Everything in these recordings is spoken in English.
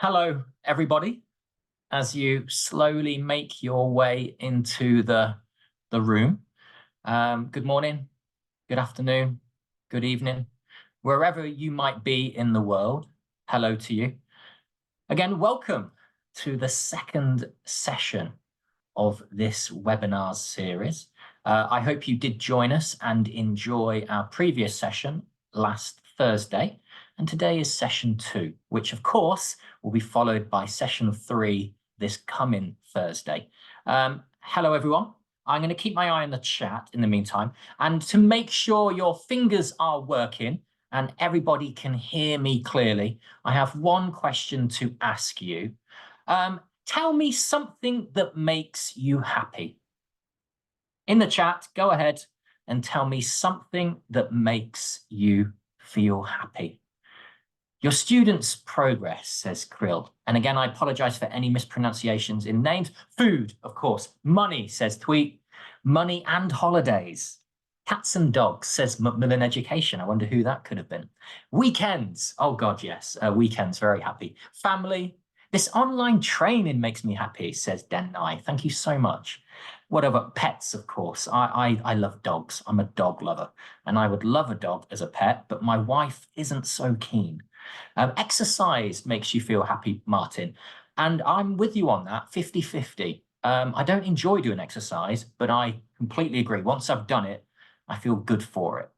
Hello, everybody. As you slowly make your way into the room, good morning, good afternoon, good evening, wherever you might be in the world. Hello to you. Again, welcome to the second session of this webinar series. I hope you did join us and enjoy our previous session last Thursday. And today is session 2, which of course will be followed by session 3 this coming Thursday. Hello, everyone. I'm going to keep my eye on the chat in the meantime. And to make sure your fingers are working and everybody can hear me clearly, I have one question to ask you. Tell me something that makes you happy. In the chat, go ahead and tell me something that makes you feel happy. Your students' progress, says Krill. And again, I apologize for any mispronunciations in names. Food, of course. Money, says Tweet. Money and holidays. Cats and dogs, says Macmillan Education. I wonder who that could have been. Weekends. Oh, God, yes. Weekends, very happy. Family. This online training makes me happy, says Denai. Thank you so much. What about pets, of course? I love dogs. I'm a dog lover. And I would love a dog as a pet, but my wife isn't so keen. Exercise makes you feel happy, Martin. And I'm with you on that, 50-50. I don't enjoy doing exercise, but I completely agree. Once I've done it, I feel good for it.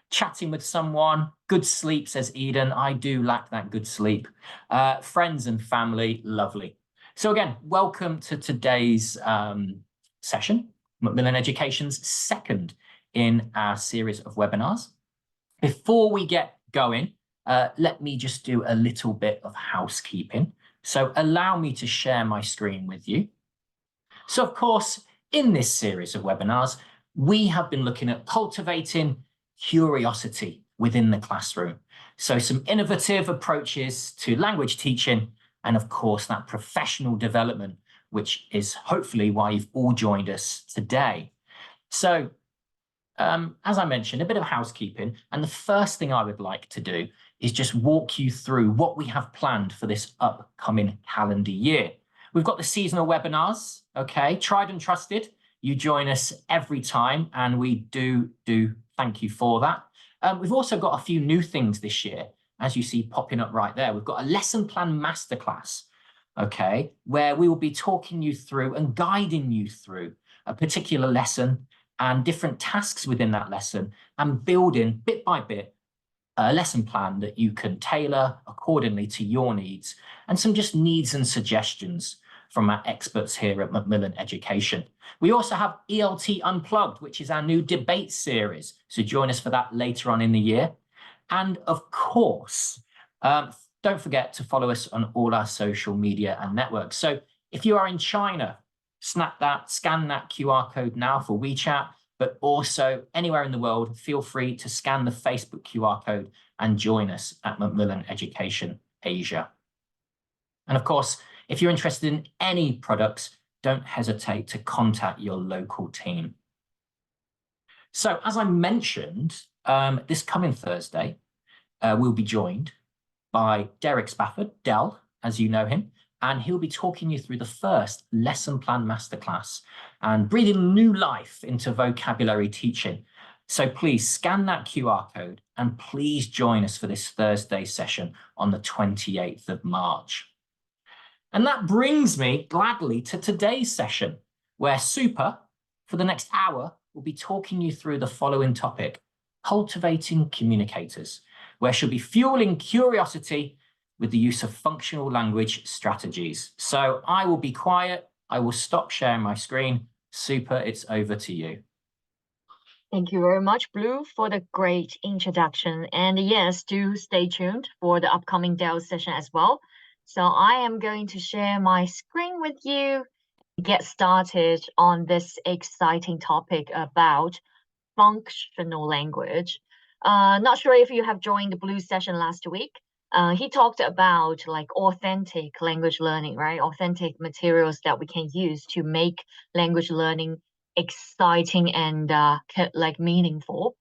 Chatting with someone, good sleep, says Eden. I do lack that good sleep. Friends and family, lovely. So again, welcome to today's session, Macmillan Education's second in our series of webinars. Before we get going, let me just do a little bit of housekeeping. So allow me to share my screen with you. So of course, in this series of webinars, we have been looking at cultivating curiosity within the classroom. So some innovative approaches to language teaching, and of course, that professional development, which is hopefully why you've all joined us today. So as I mentioned, a bit of housekeeping. And the first thing I would like to do is just walk you through what we have planned for this upcoming calendar year. We've got the seasonal webinars, okay, tried and trusted. You join us every time, and we do thank you for that. We've also got a few new things this year, as you see popping up right there. We've got a lesson plan masterclass, okay, where we will be talking you through and guiding you through a particular lesson and different tasks within that lesson, and building bit by bit a lesson plan that you can tailor accordingly to your needs, and some just needs and suggestions from our experts here at Macmillan Education. We also have ELT Unplugged, which is our new debate series. So join us for that later on in the year. And of course, don't forget to follow us on all our social media and networks. So if you are in China, scan that QR code now for WeChat, but also anywhere in the world, feel free to scan the Facebook QR code and join us at Macmillan Education Asia. And of course, if you're interested in any products, don't hesitate to contact your local team. So as I mentioned, this coming Thursday, we'll be joined by Derek Spafford, Del, as you know him, and he'll be talking you through the first lesson plan masterclass and breathing new life into vocabulary teaching. So please scan that QR code and please join us for this Thursday session on the 28th of March. And that brings me gladly to today's session, where Super, for the next hour, will be talking you through the following topic, Cultivating Communicators, where she'll be fueling curiosity with the use of functional language strategies. So I will be quiet. I will stop sharing my screen. Super, it's over to you. Thank you very much, Blue, for the great introduction. And yes, do stay tuned for the upcoming Dell session as well. So I am going to share my screen with you to get started on this exciting topic about functional language. Not sure if you have joined the Blue session last week. He talked about like authentic language learning, right? Authentic materials that we can use to make language learning exciting and like meaningful.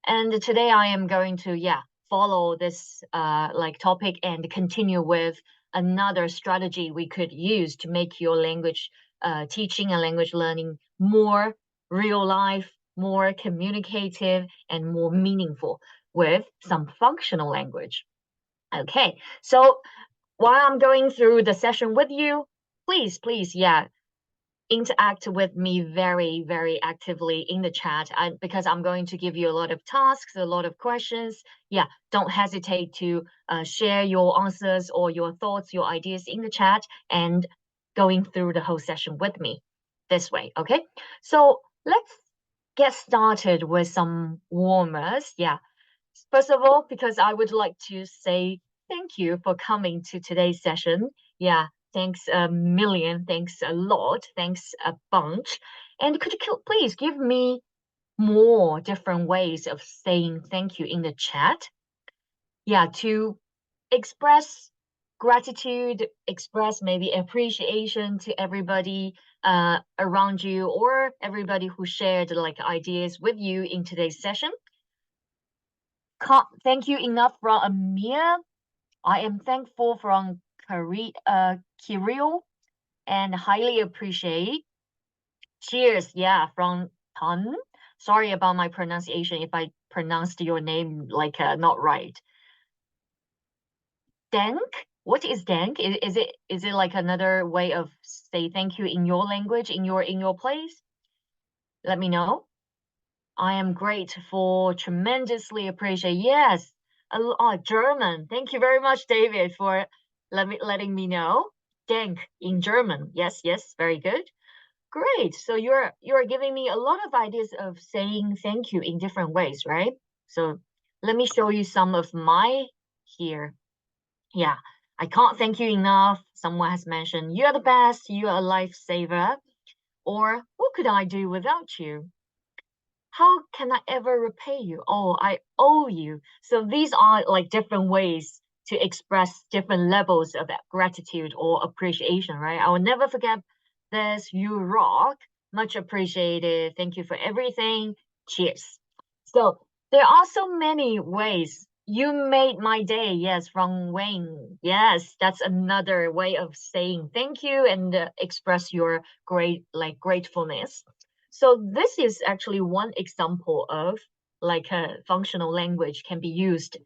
And today I am going to follow this like topic and continue with another strategy we could use to make your language teaching and language learning more real life, more communicative, and more meaningful with some functional language. Okay, so while I'm going through the session with you, please, yeah, interact with me very, very actively in the chat because I'm going to give you a lot of tasks, a lot of questions. Yeah, don't hesitate to share your answers or your thoughts, your ideas in the chat and going through the whole session with me this way, okay? So let's get started with some warmers. Yeah, first of all, because I would like to say thank you for coming to today's session. Yeah, thanks a million, thanks a lot, thanks a bunch. And could you please give me more different ways of saying thank you in the chat? Yeah, to express gratitude, express maybe appreciation to everybody around you or everybody who shared like ideas with you in today's session. Can't thank you enough from Amir. I am thankful from Kirill and highly appreciate. Cheers, yeah, from Tan. Sorry about my pronunciation if I pronounced your name like not right. Dank? What is dank? Is it like another way of say thank you in your language, in your place? Let me know. I am grateful, tremendously appreciate. Yes, German. Thank you very much, David, for letting me know. Dank in German. Yes, yes, very good. Great. So you're giving me a lot of ideas of saying thank you in different ways, right? So let me show you some of my here. Yeah, I can't thank you enough. Someone has mentioned you are the best. You are a lifesaver. Or what could I do without you? How can I ever repay you? Oh, I owe you. So these are like different ways to express different levels of gratitude or appreciation, right? I will never forget this. You rock. Much appreciated. Thank you for everything. Cheers. So there are so many ways. You made my day. Yes, from Wayne. Yes, that's another way of saying thank you and express your gratefulness. So this is actually one example of like a functional language can be used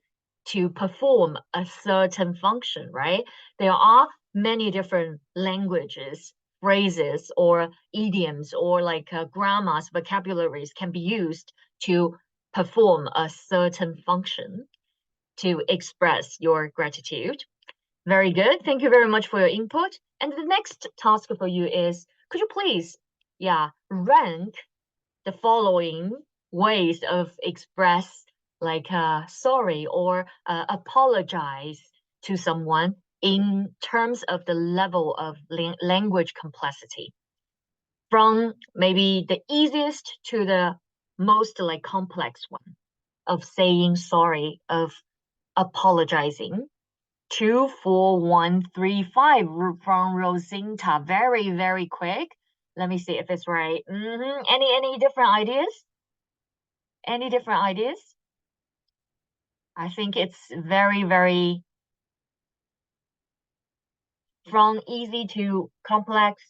to perform a certain function, right? There are many different languages, phrases, or idioms, or like grammars, vocabularies can be used to perform a certain function to express your gratitude. Very good. Thank you very much for your input. And the next task for you is, could you please, yeah, rank the following ways of express like sorry or apologize to someone in terms of the level of language complexity, from maybe the easiest to the most like complex one of saying sorry, of apologizing. 24135 from Rosinta. Very, very quick. Let me see if it's right. Any different ideas? Any different ideas? I think it's very, very from easy to complex.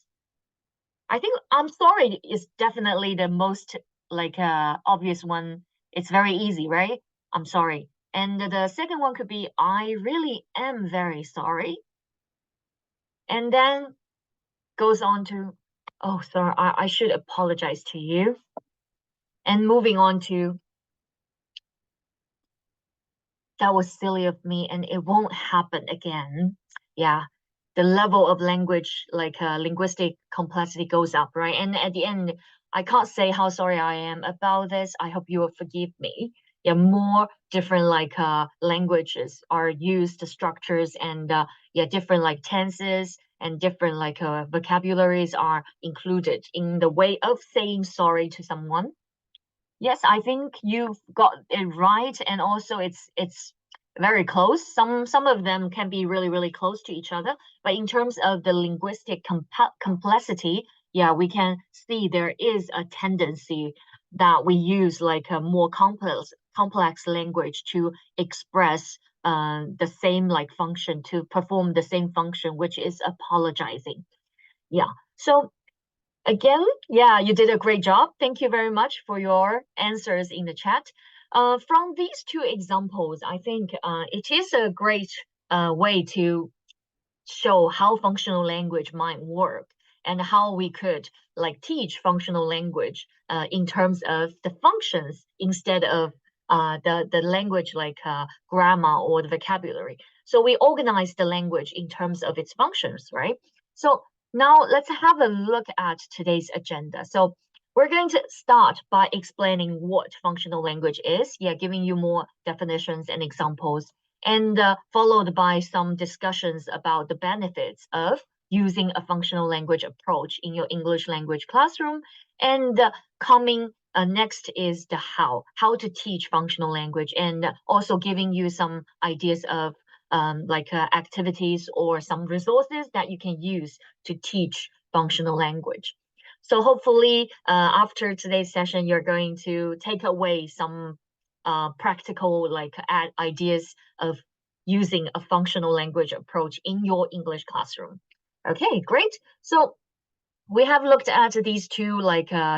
I think I'm sorry is definitely the most like obvious one. It's very easy, right? I'm sorry. And the second one could be I really am very sorry. And then goes on to, oh, sorry, I should apologize to you. And moving on to, that was silly of me and it won't happen again. Yeah, the level of language, like linguistic complexity goes up, right? And at the end, I can't say how sorry I am about this. I hope you will forgive me. Yeah, more different like languages are used, structures and yeah, different like tenses and different like vocabularies are included in the way of saying sorry to someone. Yes, I think you've got it right, and also it's very close. Some of them can be really really close to each other, but in terms of the linguistic complexity, yeah, we can see there is a tendency that we use like a more complex language to express the same like function, to perform the same function, which is apologizing. Yeah. So again, yeah, you did a great job. Thank you very much for your answers in the chat. From these two examples, I think it is a great way to show how functional language might work and how we could like teach functional language in terms of the functions instead of the language like grammar or the vocabulary. So we organize the language in terms of its functions, right? So now let's have a look at today's agenda. So we're going to start by explaining what functional language is, yeah, giving you more definitions and examples, and followed by some discussions about the benefits of using a functional language approach in your English language classroom. And coming next is the how to teach functional language, and also giving you some ideas of activities or some resources that you can use to teach functional language. So hopefully, after today's session, you're going to take away some practical ideas of using a functional language approach in your English classroom. Okay, great. So we have looked at these two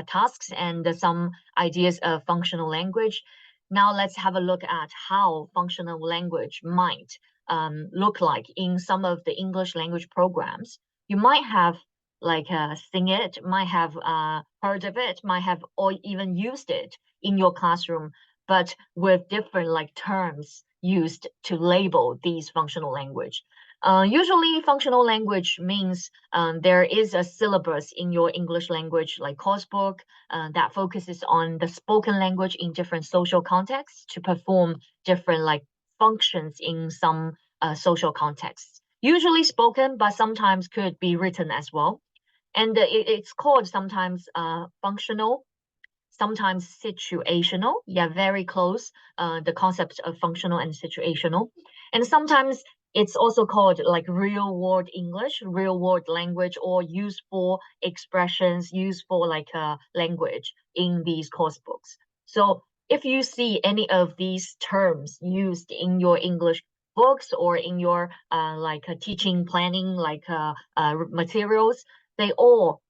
tasks and some ideas of functional language. Now let's have a look at how functional language might look like in some of the English language programs. You might have seen it, might have heard of it, might have or even used it in your classroom, but with different terms used to label these functional language. Usually, functional language means there is a syllabus in your English language, like course book, that focuses on the spoken language in different social contexts to perform different functions in some social contexts. Usually spoken, but sometimes could be written as well. And it's called sometimes functional, sometimes situational. Yeah, very close, the concepts of functional and situational. And sometimes it's also called real world English, real world language, or useful expressions, useful language in these course books. So if you see any of these terms used in your English books or in your teaching planning materials, they all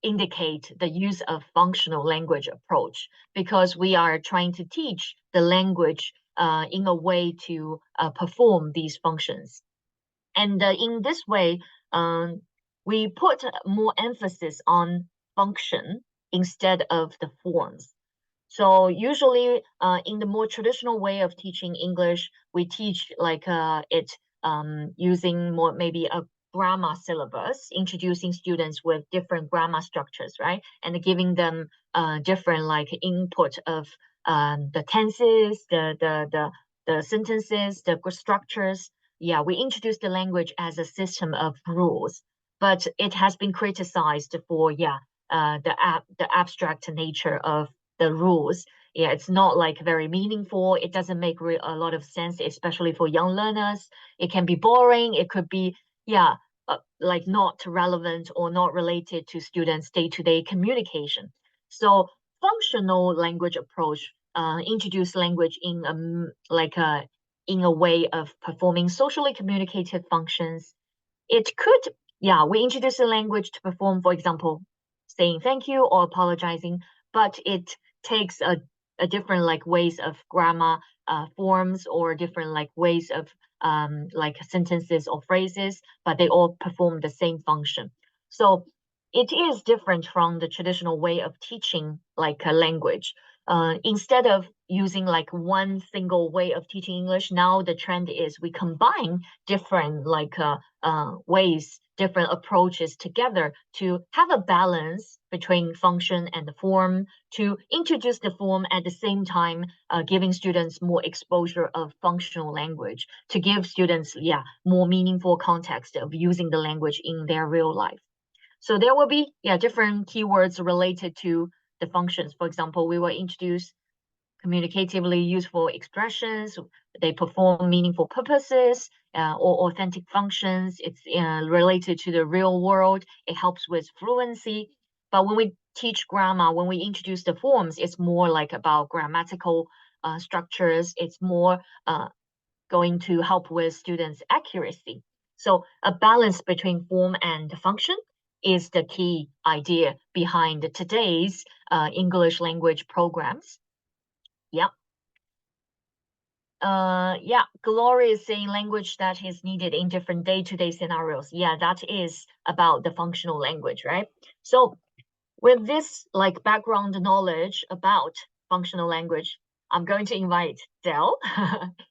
indicate the use of functional language approach, because we are trying to teach the language in a way to perform these functions. And in this way, we put more emphasis on function instead of the forms. So usually, in the more traditional way of teaching English, we teach it using more maybe a grammar syllabus, introducing students with different grammar structures, right, and giving them different input of the tenses, the sentences, the structures. Yeah, we introduce the language as a system of rules, but it has been criticized for the abstract nature of the rules. Yeah, it's not very meaningful. It doesn't make a lot of sense, especially for young learners. It can be boring. It could be not relevant or not related to students' day-to-day communication. So functional language approach introduce language in a way of performing socially communicative functions. It could, yeah, we introduce a language to perform, for example, saying thank you or apologizing, but it takes a different ways of grammar forms, or different ways of sentences or phrases, but they all perform the same function. So it is different from the traditional way of teaching a language. Instead of using one single way of teaching English, now the trend is we combine different ways, different approaches together to have a balance between function and the form, to introduce the form at the same time, giving students more exposure of functional language, to give students, more meaningful context of using the language in their real life. So there will be, different keywords related to the functions. For example, we will introduce communicatively useful expressions. They perform meaningful purposes or authentic functions. It's related to the real world. It helps with fluency. But when we teach grammar, when we introduce the forms, it's more about grammatical structures. It's more going to help with students' accuracy. So a balance between form and function is the key idea behind today's English language programs. Yeah. Yeah, Glory is saying language that is needed in different day-to-day scenarios. Yeah, that is about the functional language, right? So with this like background knowledge about functional language, I'm going to invite Dell.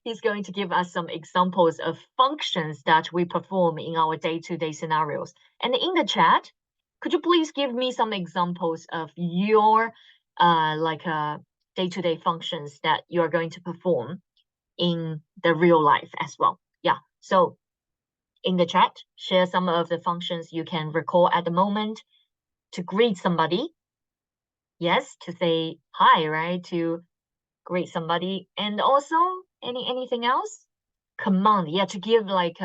He's going to give us some examples of functions that we perform in our day-to-day scenarios. And in the chat, could you please give me some examples of your day-to-day functions that you are going to perform in the real life as well? Yeah, so in the chat, share some of the functions you can recall at the moment to greet somebody. Yes, to say hi, right? To greet somebody. And also anything else? Command, yeah, to give like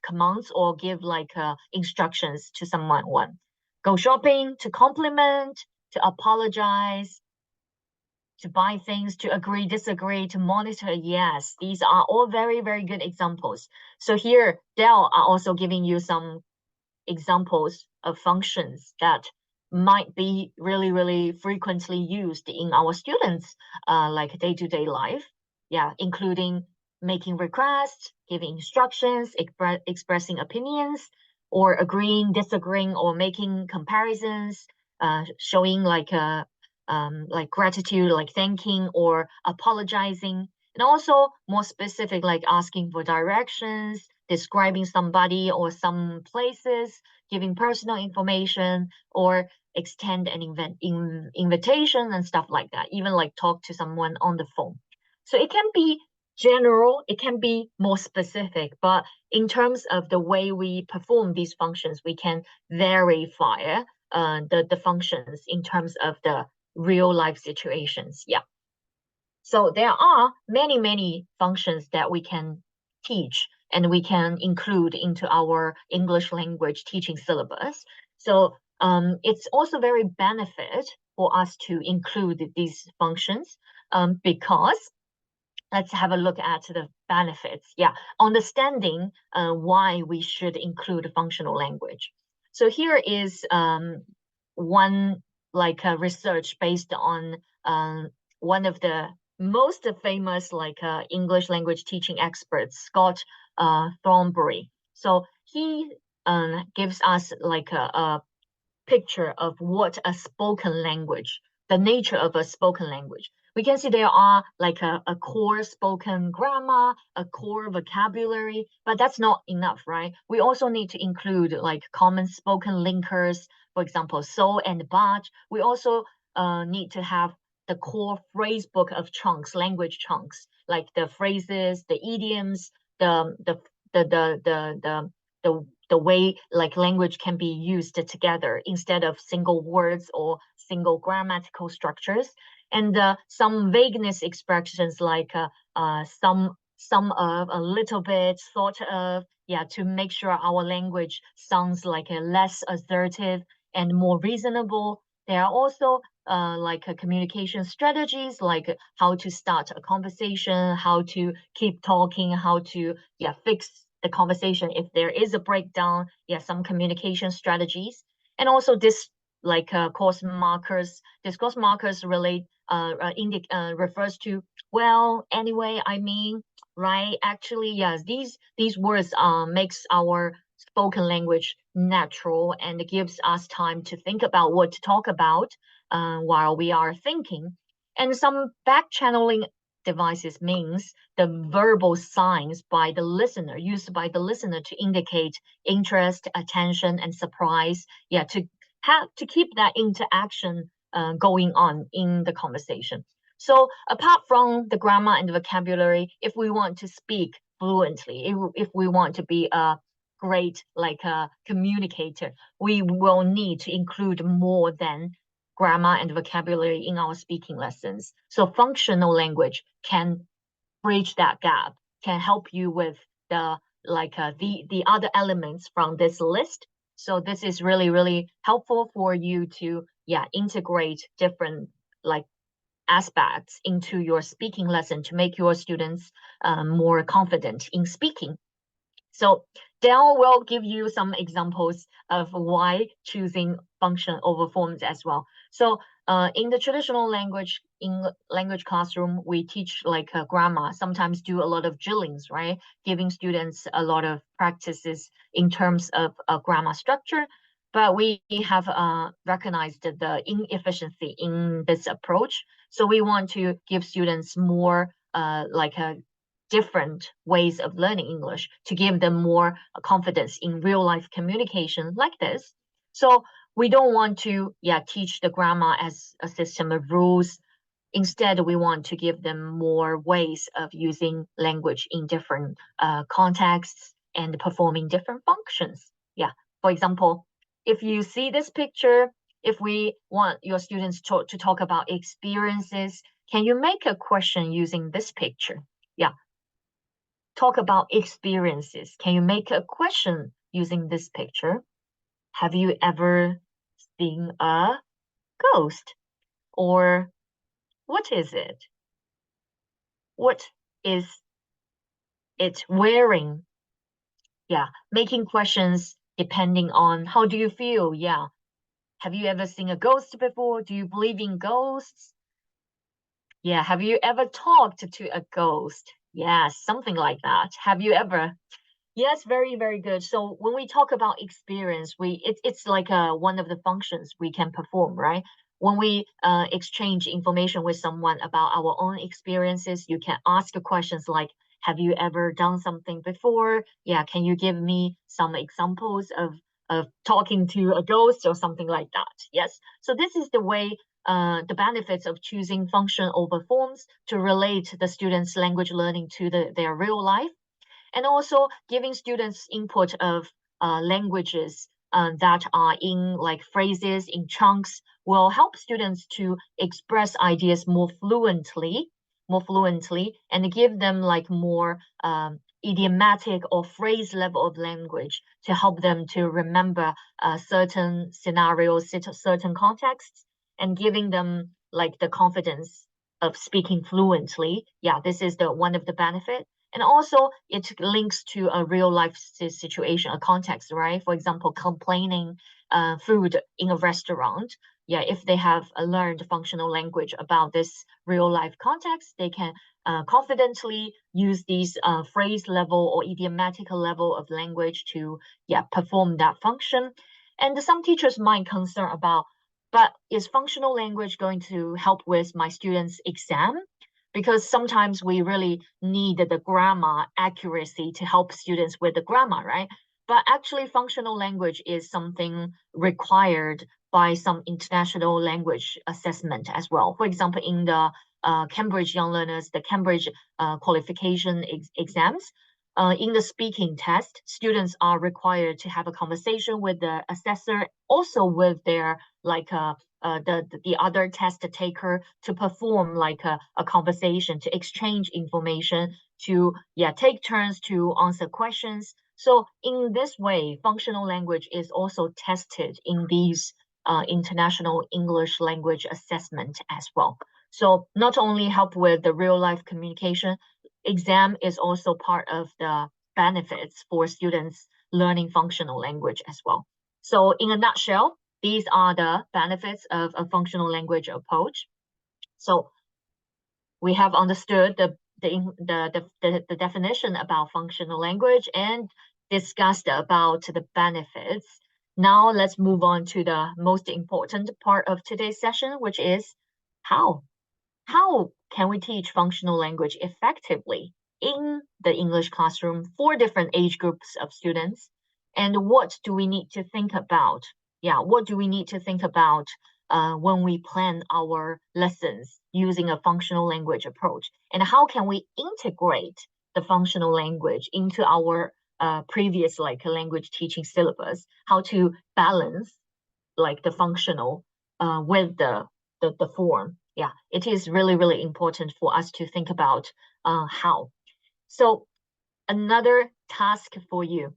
commands or give like instructions to someone. One, go shopping, to compliment, to apologize, to buy things, to agree, disagree, to monitor. Yes, these are all very, very good examples. So here, Dell are also giving you some examples of functions that might be really, really frequently used in our students' like day-to-day life. Yeah, including making requests, giving instructions, expressing opinions, or agreeing, disagreeing, or making comparisons, showing like gratitude, like thanking or apologizing, and also more specific, like asking for directions, describing somebody or some places, giving personal information, or extend an invitation and stuff like that, even like talk to someone on the phone. So it can be general, it can be more specific, but in terms of the way we perform these functions, we can verify the functions in terms of the real life situations. Yeah. So there are many, many functions that we can teach and we can include into our English language teaching syllabus. So it's also very benefit for us to include these functions because let's have a look at the benefits. Yeah, understanding why we should include functional language. So here is one like research based on one of the most famous like English language teaching experts, Scott Thornbury. So he gives us like a picture of what a spoken language, the nature of a spoken language. We can see there are like a core spoken grammar, a core vocabulary, but that's not enough, right? We also need to include like common spoken linkers, for example, so and but. We also need to have the core phrase book of chunks, language chunks, like the phrases, the idioms, the the the the the the, the the way like language can be used together instead of single words or single grammatical structures, and some vagueness expressions like some of, a little bit, sort of, yeah, to make sure our language sounds like a less assertive and more reasonable. There are also like communication strategies, like how to start a conversation, how to keep talking, how to fix the conversation if there is a breakdown. Yeah, some communication strategies, and also this like course markers. This course markers relate refers to, well, anyway, I mean, right? Actually, yes, these words makes our spoken language natural and gives us time to think about what to talk about while we are thinking. And some back channeling devices means the verbal signs by the listener, used by the listener to indicate interest, attention, and surprise. Yeah, to keep that interaction going on in the conversation. So apart from the grammar and the vocabulary, if we want to speak fluently, if we want to be a great like a communicator, we will need to include more than grammar and vocabulary in our speaking lessons. So functional language can bridge that gap, can help you with the like the other elements from this list. So this is really, really helpful for you to integrate different like aspects into your speaking lesson to make your students more confident in speaking. So Dell will give you some examples of why choosing function over forms as well. So in the traditional language, in language classroom, we teach like grammar, sometimes do a lot of drillings, right? Giving students a lot of practices in terms of grammar structure. But we have recognized the inefficiency in this approach. So we want to give students more like a different ways of learning English to give them more confidence in real life communication like this. So we don't want to teach the grammar as a system of rules. Instead, we want to give them more ways of using language in different contexts and performing different functions. Yeah, for example, if you see this picture, if we want your students to talk about experiences, can you make a question using this picture? Yeah, talk about experiences. Can you make a question using this picture? Have you ever seen a ghost? Or what is it? What is it wearing? Yeah, making questions depending on how do you feel? Yeah. Have you ever seen a ghost before? Do you believe in ghosts? Yeah, have you ever talked to a ghost? Yeah, something like that. Have you ever? Yes, very, very good. So when we talk about experience, it's like one of the functions we can perform, right? When we exchange information with someone about our own experiences, you can ask questions like, have you ever done something before? Yeah, can you give me some examples of talking to a ghost or something like that? Yes. So this is the way the benefits of choosing function over forms to relate the students' language learning to their real life, and also giving students input of languages that are in like phrases, in chunks, will help students to express ideas more fluently, and give them like more idiomatic or phrase level of language to help them to remember certain scenarios, certain contexts, and giving them like the confidence of speaking fluently. Yeah, this is the one of the benefits. And also it links to a real life situation, a context, right? For example, complaining food in a restaurant. Yeah, if they have learned functional language about this real life context, they can confidently use these phrase level or idiomatic level of language to perform that function. And some teachers might concern about, but is functional language going to help with my students' exam? Because sometimes we really need the grammar accuracy to help students with the grammar, right? But actually, functional language is something required by some international language assessment as well. For example, in the Cambridge Young Learners, the Cambridge qualification exams, in the speaking test, students are required to have a conversation with the assessor, also with their like the other test taker, to perform like a conversation, to exchange information, to take turns to answer questions. So in this way, functional language is also tested in these international English language assessment as well. So not only help with the real life communication, exam is also part of the benefits for students learning functional language as well. So in a nutshell, these are the benefits of a functional language approach. So we have understood the definition about functional language and discussed about the benefits. Now let's move on to the most important part of today's session, which is how. How can we teach functional language effectively in the English classroom for different age groups of students? And what do we need to think about? Yeah, what do we need to think about when we plan our lessons using a functional language approach? And how can we integrate the functional language into our previous like language teaching syllabus? How to balance like the functional with the form. Yeah, it is really, really important for us to think about how. So another task for you,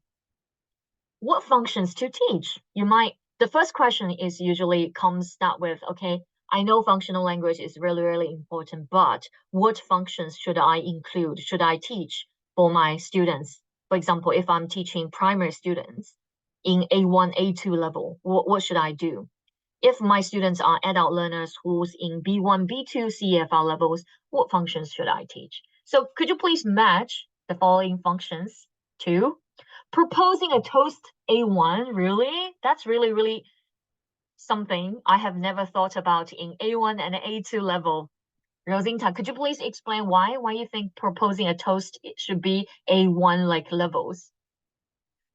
what functions to teach? You might, the first question is usually start with, okay, I know functional language is really, really important, but what functions should I include? Should I teach for my students? For example, if I'm teaching primary students in A1, A2 level, what should I do? If my students are adult learners who's in B1, B2 CFR levels, what functions should I teach? So could you please match the following functions to proposing a toast A1? Really? That's really, really something I have never thought about in A1 and A2 level. Rosinta, could you please explain why you think proposing a toast should be A1 like levels?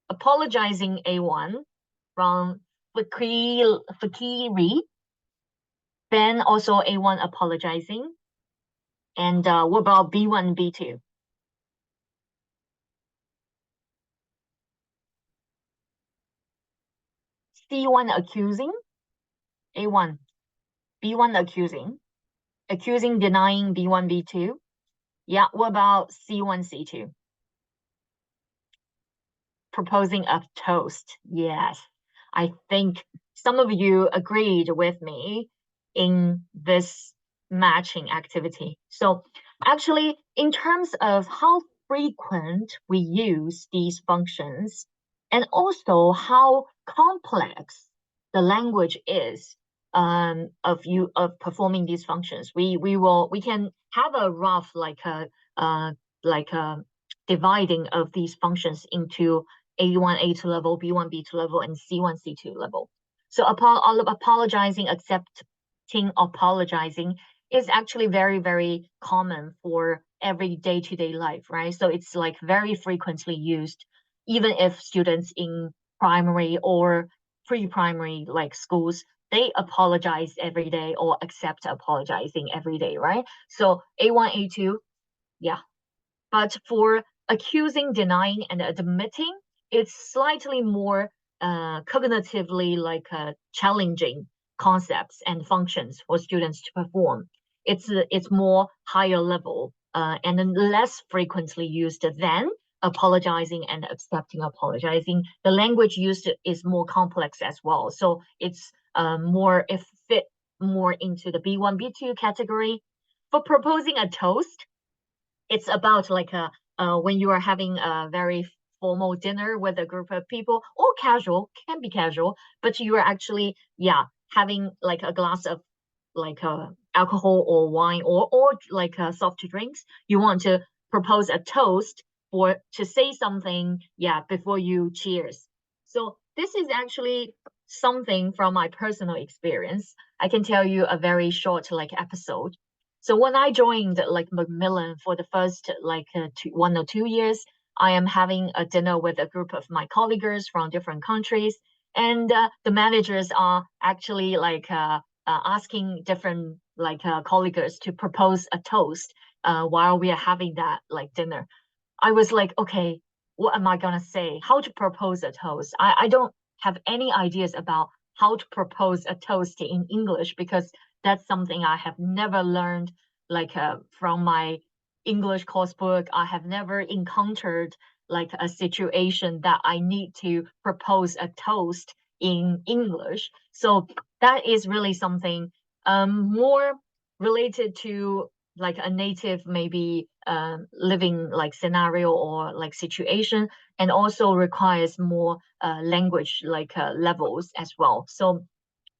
Apologizing A1 from Fakiri, Ben also A1 apologizing. And what about B1, B2? C1 accusing, A1, B1 accusing denying B1, B2. Yeah, what about C1, C2? Proposing a toast. Yes, I think some of you agreed with me in this matching activity. So actually, in terms of how frequent we use these functions and also how complex the language is of performing these functions, we can have a rough like a dividing of these functions into A1, A2 level, B1, B2 level, and C1, C2 level. So apologizing, accepting apologizing is actually very, very common for every day-to-day life, right? So it's like very frequently used, even if students in primary or pre-primary like schools, they apologize every day or accept apologizing every day, right? So A1, A2, yeah. But for accusing, denying, and admitting, it's slightly more cognitively challenging concepts and functions for students to perform. It's more higher level and then less frequently used than apologizing and accepting apologizing. The language used is more complex as well, so it's it fit more into the B1, B2 category. For proposing a toast, it's about like a when you are having a very formal dinner with a group of people, or casual, can be casual, but you are actually having like a glass of alcohol or wine or like soft drinks. You want to propose a toast or to say something before you cheers. So this is actually something from my personal experience. I can tell you a very short episode. So when I joined like Macmillan for the first 1 or 2 years, I am having a dinner with a group of my colleagues from different countries, and the managers are actually asking different colleagues to propose a toast while we are having that dinner. I was like, okay, what am I gonna say? How to propose a toast? I don't have any ideas about how to propose a toast in English because that's something I have never learned from my English course book. I have never encountered like a situation that I need to propose a toast in English. So that is really something more related to like a native maybe living like scenario or like situation, and also requires more language levels as well. So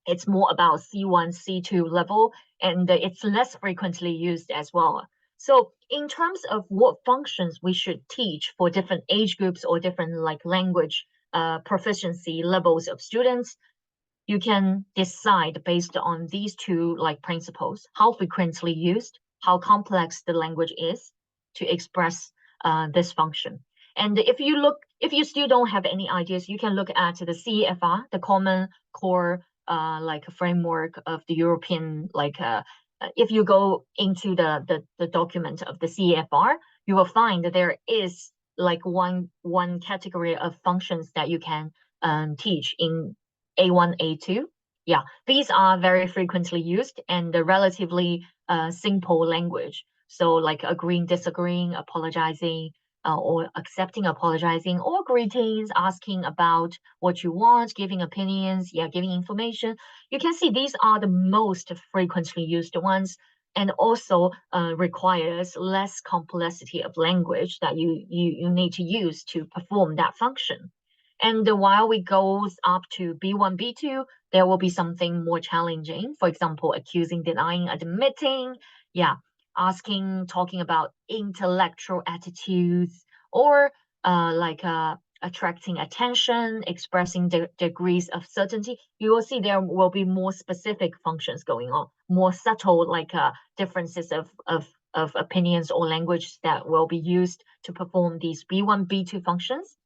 it's more about C1, C2 level, and it's less frequently used as well. So in terms of what functions we should teach for different age groups or different like language proficiency levels of students, you can decide based on these two like principles: how frequently used, how complex the language is to express this function. And if you still don't have any ideas, you can look at the CEFR, the Common Core framework of the European if you go into the document of the CEFR, you will find that there is like one category of functions that you can teach in A1, A2. Yeah, these are very frequently used and relatively simple language. So like agreeing, disagreeing, apologizing, or accepting, apologizing, or greetings, asking about what you want, giving opinions, yeah, giving information. You can see these are the most frequently used ones, and also requires less complexity of language that you need to use to perform that function. And while it goes up to B1, B2, there will be something more challenging. For example, accusing, denying, admitting, yeah, asking, talking about intellectual attitudes, or attracting attention, expressing degrees of certainty. You will see there will be more specific functions going on, more subtle differences of opinions or language that will be used to perform these B1, B2 functions.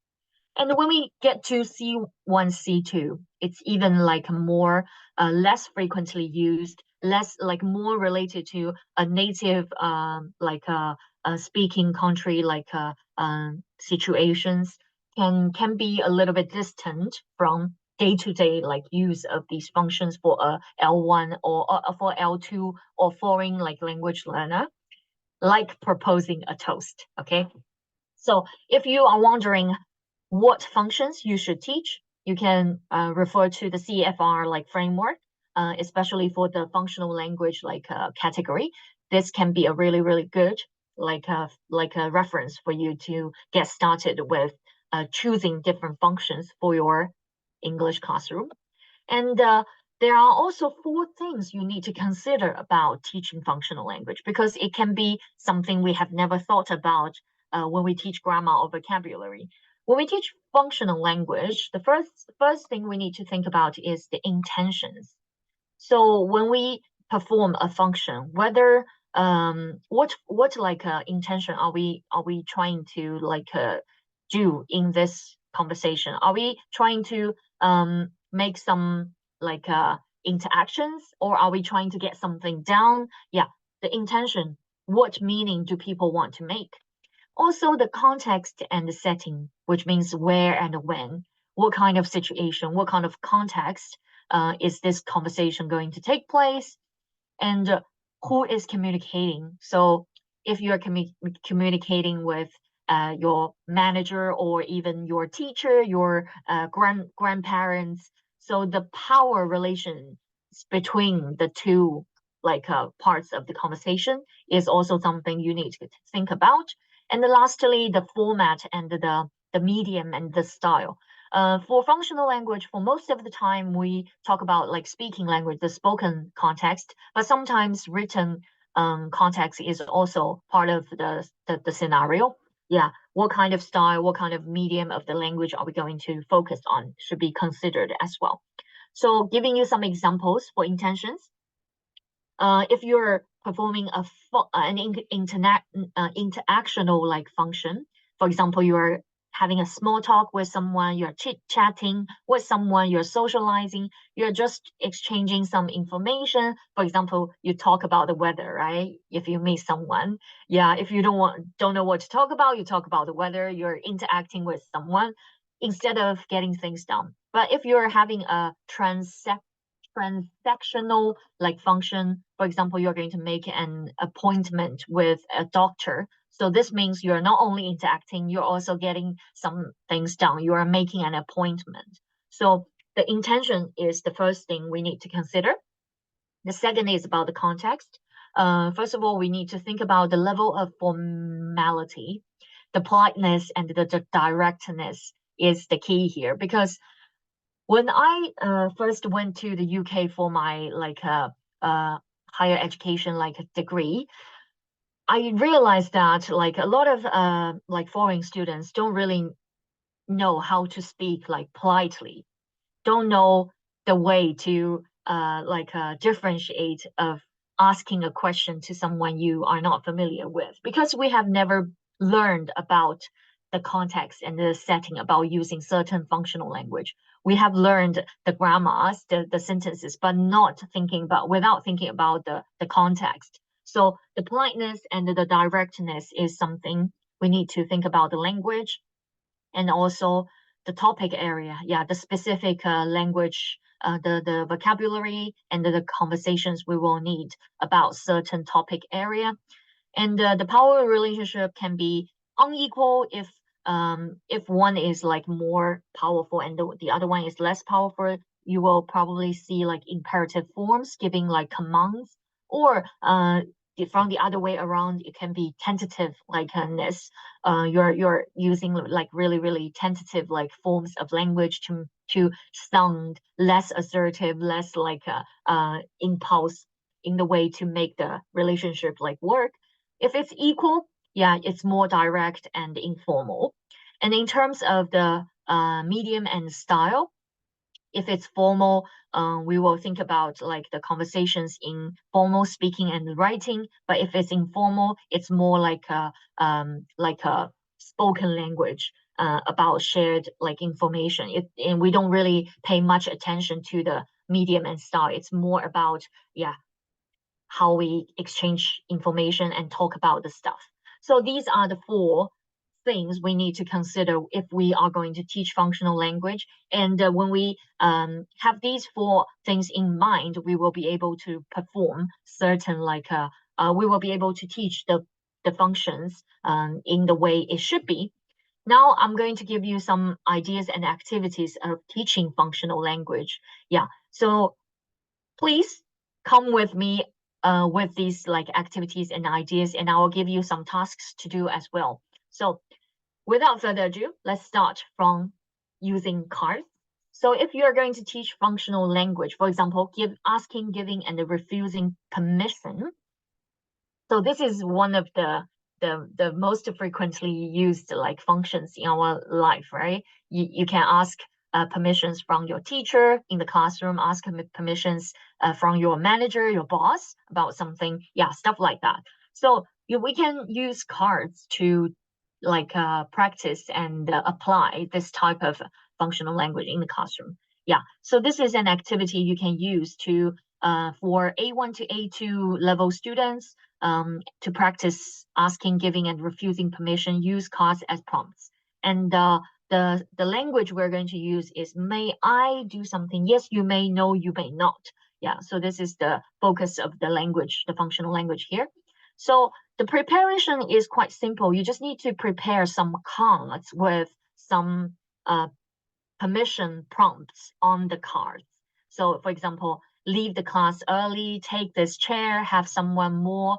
And when we get to C1, C2, it's even like more less frequently used, less like more related to a native speaking country situations can be a little bit distant from day-to-day like use of these functions for a L1 or for L2 or foreign like language learner, like proposing a toast. Okay. So if you are wondering what functions you should teach, you can refer to the CFR like framework, especially for the functional language category. This can be a really good like a reference for you to get started with choosing different functions for your English classroom. And there are also 4 things you need to consider about teaching functional language, because it can be something we have never thought about when we teach grammar or vocabulary. When we teach functional language, the first thing we need to think about is the intentions. So when we perform a function, whether what like intention are we trying to do in this conversation? Are we trying to make some like interactions, or are we trying to get something down? Yeah, the intention. What meaning do people want to make? Also, the context and the setting, which means where and when. What kind of situation, what kind of context is this conversation going to take place? And who is communicating? So if you're communicating with your manager or even your teacher, your grandparents, so the power relation between the two parts of the conversation is also something you need to think about. And then lastly, the format and the medium and the style. For functional language, for most of the time, we talk about like speaking language, the spoken context, but sometimes written context is also part of the scenario. Yeah, what kind of style, what kind of medium of the language are we going to focus on should be considered as well. So giving you some examples for intentions. If you're performing an interactional like function, for example, you're having a small talk with someone, you're chit-chatting with someone, you're socializing, you're just exchanging some information. For example, you talk about the weather, right? If you meet someone, yeah, if you don't know what to talk about, you talk about the weather, you're interacting with someone instead of getting things done. But if you're having a transactional like function, for example, you're going to make an appointment with a doctor. So this means you're not only interacting, you're also getting some things done. You are making an appointment. So the intention is the first thing we need to consider. The second is about the context. First of all, we need to think about the level of formality. The politeness and the directness is the key here, because when I first went to the UK for my higher education degree, I realized that like a lot of like foreign students don't really know how to speak like politely, don't know the way to differentiate of asking a question to someone you are not familiar with, because we have never learned about the context and the setting about using certain functional language. We have learned the grammars, the sentences, but not thinking about without thinking about the context. So the politeness and the directness is something we need to think about the language, and also the topic area. Yeah, the specific language, the vocabulary and the conversations we will need about certain topic area. And the power relationship can be unequal, if one is like more powerful and the other one is less powerful, you will probably see like imperative forms giving like commands, or from the other way around, it can be tentative, like this. You're using like really tentative like forms of language to sound less assertive, less like impulse in the way to make the relationship like work. If it's equal, yeah, it's more direct and informal. And in terms of the medium and style, if it's formal, we will think about like the conversations in formal speaking and writing. But if it's informal, it's more like a spoken language about shared like information. And we don't really pay much attention to the medium and style. It's more about, yeah, how we exchange information and talk about the stuff. So these are the four things we need to consider if we are going to teach functional language. And when we have these four things in mind, we will be able to perform certain we will be able to teach the functions in the way it should be. Now I'm going to give you some ideas and activities of teaching functional language. Yeah, so please come with me with these like activities and ideas, and I will give you some tasks to do as well. So without further ado, let's start from using cards. So if you are going to teach functional language, for example, asking, giving, and refusing permission. So this is one of the most frequently used like functions in our life, right? You can ask permissions from your teacher in the classroom, ask permissions from your manager, your boss about something, yeah, stuff like that. So we can use cards to like practice and apply this type of functional language in the classroom. Yeah, so this is an activity you can use to for A1 to A2 level students to practice asking, giving, and refusing permission. Use cards as prompts. And the language we're going to use is, may I do something? Yes, you may. No, you may not. Yeah, so this is the focus of the language, the functional language here. So the preparation is quite simple. You just need to prepare some cards with some permission prompts on the cards. So for example, leave the class early, take this chair, have someone more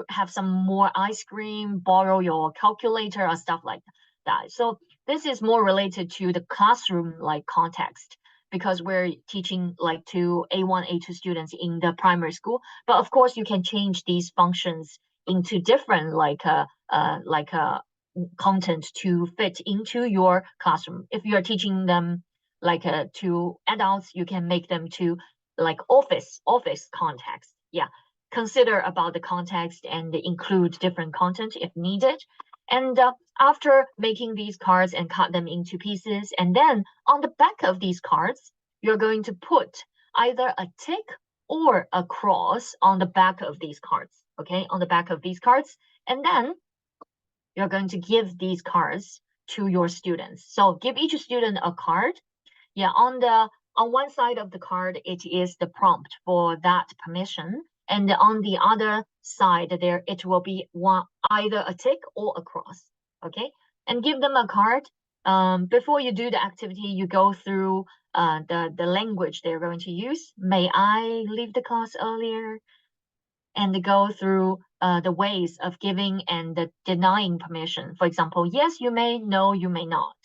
have some more ice cream, borrow your calculator or stuff like that. So this is more related to the classroom like context, because we're teaching like to A1, A2 students in the primary school. But of course, you can change these functions into different content to fit into your classroom. If you are teaching them to adults, you can make them to like office context. Yeah, consider about the context and include different content if needed. And after making these cards and cut them into pieces, and then on the back of these cards, you're going to put either a tick or a cross on the back of these cards, okay, on the back of these cards. And then you're going to give these cards to your students. So give each student a card. Yeah, on one side of the card, it is the prompt for that permission. And on the other side there, it will be either a tick or a cross, okay? And give them a card. Before you do the activity, you go through the language they're going to use. May I leave the class earlier? And go through the ways of giving and denying permission. For example, yes, you may, no, you may not.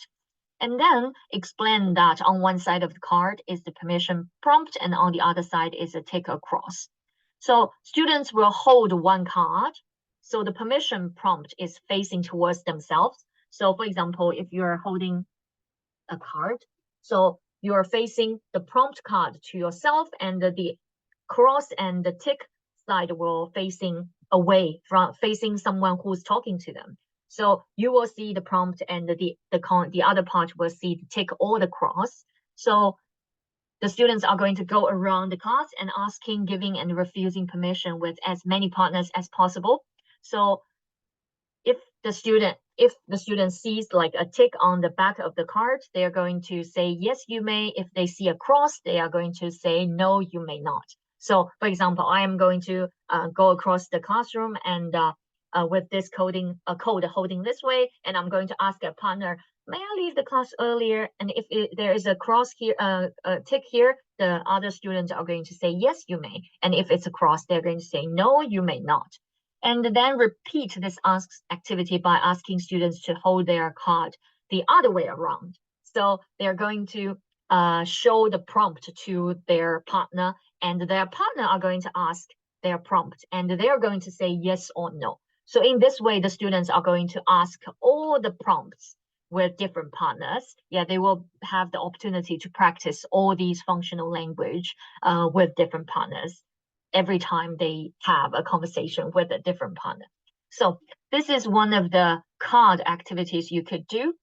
And then explain that on one side of the card is the permission prompt, and on the other side is a tick or cross. So students will hold one card. So the permission prompt is facing towards themselves. So for example, if you're holding a card, so you're facing the prompt card to yourself, and the cross and the tick side will facing away from facing someone who's talking to them. So you will see the prompt, and the other part will see the tick or the cross. So the students are going to go around the class and asking, giving, and refusing permission with as many partners as possible. So if the student sees like a tick on the back of the card, they are going to say, yes, you may. If they see a cross, they are going to say, no, you may not. So for example, I am going to go across the classroom and with this code holding this way, and I'm going to ask a partner, may I leave the class earlier? And if there is a cross here, a tick here, the other students are going to say, yes, you may. And if it's a cross, they're going to say, no, you may not. And then repeat this ask activity by asking students to hold their card the other way around. So they're going to show the prompt to their partner, and their partner are going to ask their prompt, and they're going to say yes or no. So in this way, the students are going to ask all the prompts with different partners. Yeah, they will have the opportunity to practice all these functional language with different partners every time they have a conversation with a different partner. So this is one of the card activities you could do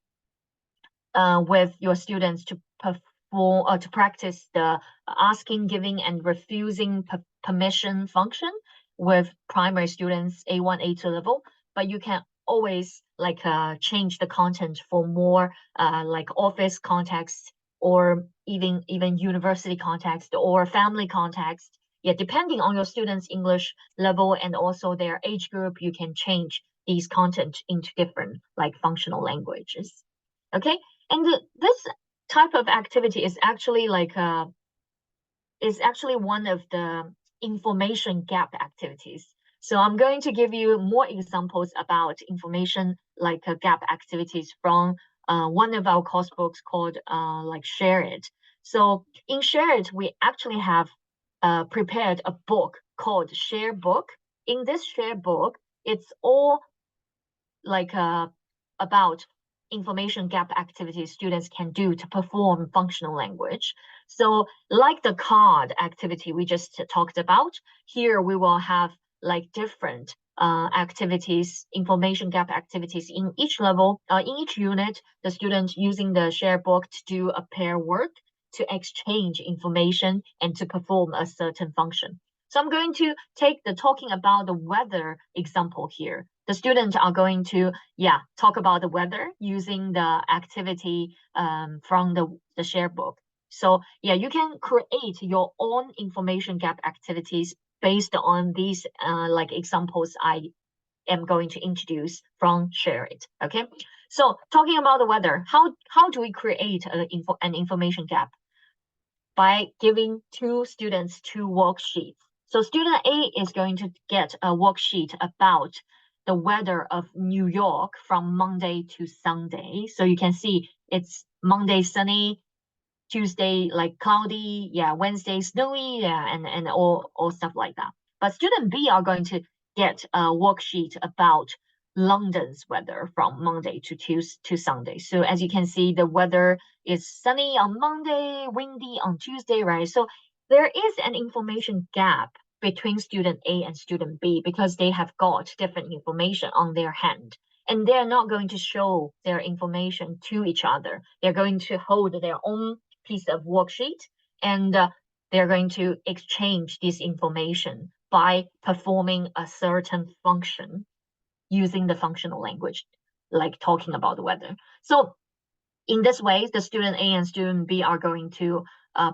with your students to perform or to practice the asking, giving, and refusing permission function with primary students A1, A2 level. But you can always like change the content for more like office context, or even university context or family context. Yeah, depending on your students' English level and also their age group, you can change these content into different like functional languages. Okay, and this type of activity is actually like one of the information gap activities. So I'm going to give you more examples about information like gap activities from one of our course books called like Share It. So in Share It, we actually have prepared a book called Share Book. In this Share Book, it's all like about information gap activities students can do to perform functional language. So like the card activity we just talked about, here we will have like different activities, information gap activities in each level, in each unit, the student using the share book to do a pair work, to exchange information and to perform a certain function. So I'm going to take the talking about the weather example here. The students are going to, talk about the weather using the activity from the share book. So you can create your own information gap activities based on these like examples I am going to introduce from Share It. Okay. So talking about the weather, how do we create an information gap? By giving two students two worksheets. So student A is going to get a worksheet about the weather of New York from Monday to Sunday. So you can see it's Monday sunny, Tuesday like cloudy, Wednesday snowy, and all stuff like that. But student B are going to get a worksheet about London's weather from Monday to Sunday. So as you can see, the weather is sunny on Monday, windy on Tuesday, right? So there is an information gap between student A and student B because they have got different information on their hand. And they're not going to show their information to each other. They're going to hold their own piece of worksheet, and they're going to exchange this information by performing a certain function using the functional language, like talking about the weather. So in this way, the student A and student B are going to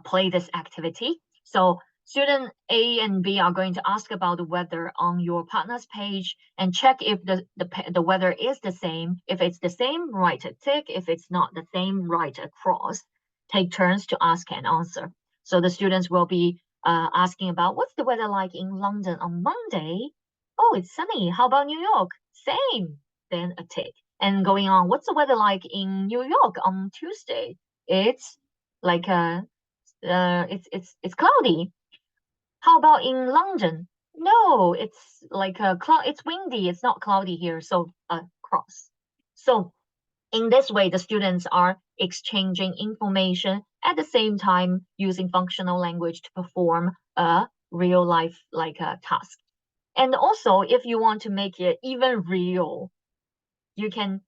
play this activity. So student A and B are going to ask about the weather on your partner's page and check if the weather is the same. If it's the same, write a tick. If it's not the same, write a cross. Take turns to ask and answer. So the students will be asking about what's the weather like in London on Monday? Oh, it's sunny. How about New York? Same. Then a tick. And going on, what's the weather like in New York on Tuesday? It's like it's cloudy. How about in London? No, it's like it's windy. It's not cloudy here, so cross. So in this way, the students are exchanging information at the same time using functional language to perform a real life like a task. And also, if you want to make it even real, you can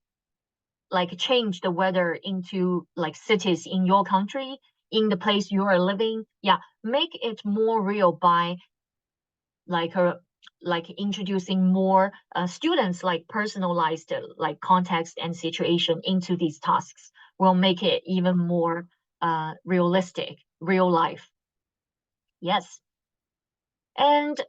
like change the weather into like cities in your country, in the place you are living. Make it more real by like introducing more students like personalized like context and situation into these tasks will make it even more realistic, real life. Yes. And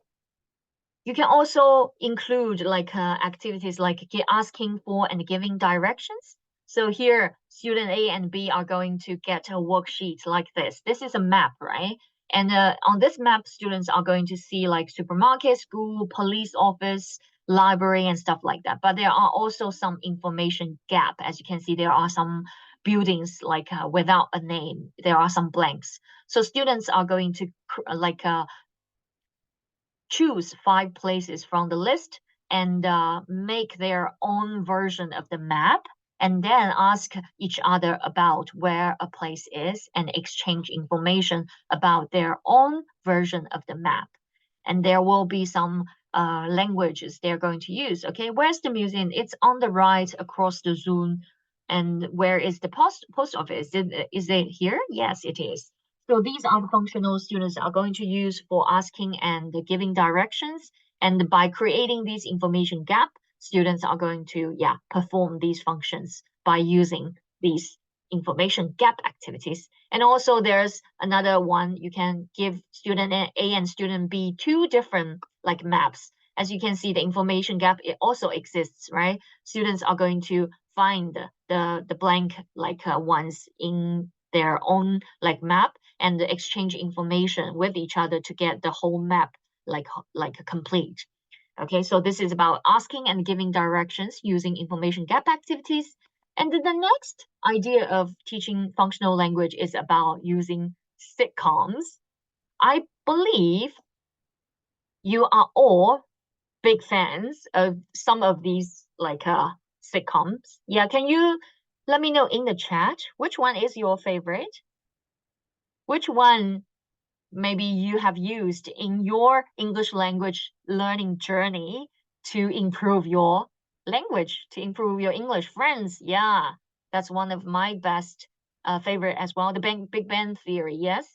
you can also include like activities like asking for and giving directions. So here, student A and B are going to get a worksheet like this. This is a map, right? And on this map, students are going to see like supermarket, school, police office, library, and stuff like that. But there are also some information gap. As you can see, there are some buildings like without a name. There are some blanks. So students are going to like choose 5 places from the list and make their own version of the map, and then ask each other about where a place is and exchange information about their own version of the map. And there will be some languages they're going to use. Okay, where's the museum? It's on the right across the zone. And where is the post office? Is it here? Yes, it is. So these are the functional students are going to use for asking and giving directions. And by creating this information gap, students are going to, perform these functions by using these information gap activities. And also there's another one, you can give student A and student B 2 different like maps. As you can see, the information gap, it also exists, right? Students are going to find the blank like ones in their own like map and exchange information with each other to get the whole map like complete. Okay, so this is about asking and giving directions using information gap activities. And the next idea of teaching functional language is about using sitcoms. I believe you are all big fans of some of these like sitcoms. Yeah, can you let me know in the chat which one is your favorite? Which one maybe you have used in your English language learning journey to improve your language, to improve your English? Friends, yeah, that's one of my best favorite as well. The Big Bang Theory, yes,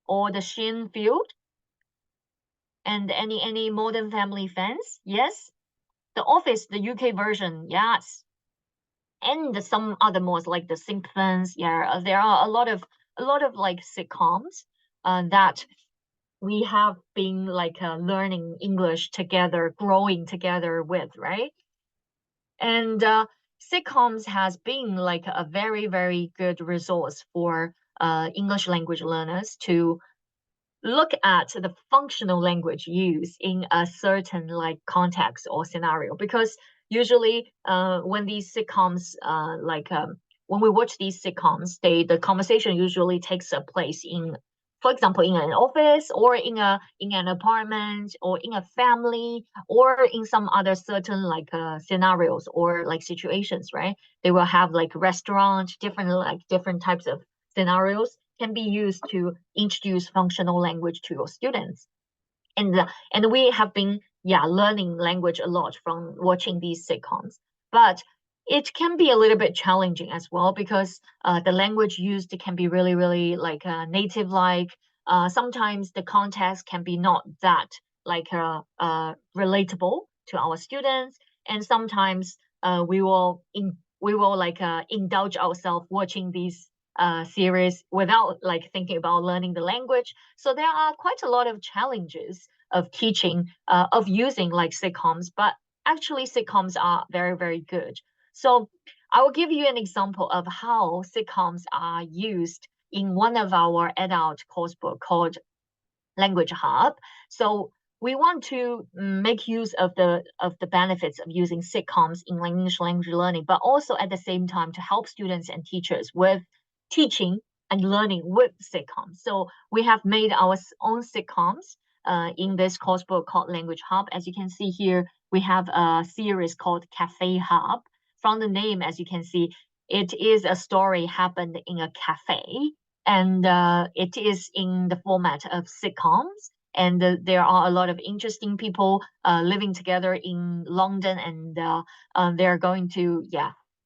or the Shin Field, and any Modern Family fans, yes. The Office, the UK version, yes, and some other more like The Simpsons. Yeah, there are a lot of like sitcoms that we have been like learning English together, growing together with, right? And sitcoms has been like a very, very good resource for English language learners to look at the functional language used in a certain like context or scenario. Because usually when these sitcoms when we watch these sitcoms, the conversation usually takes a place in, for example, in an office or in an apartment or in a family or in some other certain like scenarios or like situations, right? They will have like restaurant, different types of scenarios can be used to introduce functional language to your students. And we have been learning language a lot from watching these sitcoms. But it can be a little bit challenging as well because the language used can be really, really like native like. Sometimes the context can be not that like relatable to our students, and sometimes we will like indulge ourselves watching these series without like thinking about learning the language. So there are quite a lot of challenges of teaching, of using like sitcoms, but actually sitcoms are very, very good. So I will give you an example of how sitcoms are used in one of our adult course book called Language Hub. So we want to make use of the benefits of using sitcoms in English language learning, but also at the same time to help students and teachers with teaching and learning with sitcoms. So we have made our own sitcoms in this course book called Language Hub. As you can see here, we have a series called Cafe Hub. From the name, as you can see, it is a story happened in a cafe, and it is in the format of sitcoms. And there are a lot of interesting people living together in London, and they're going to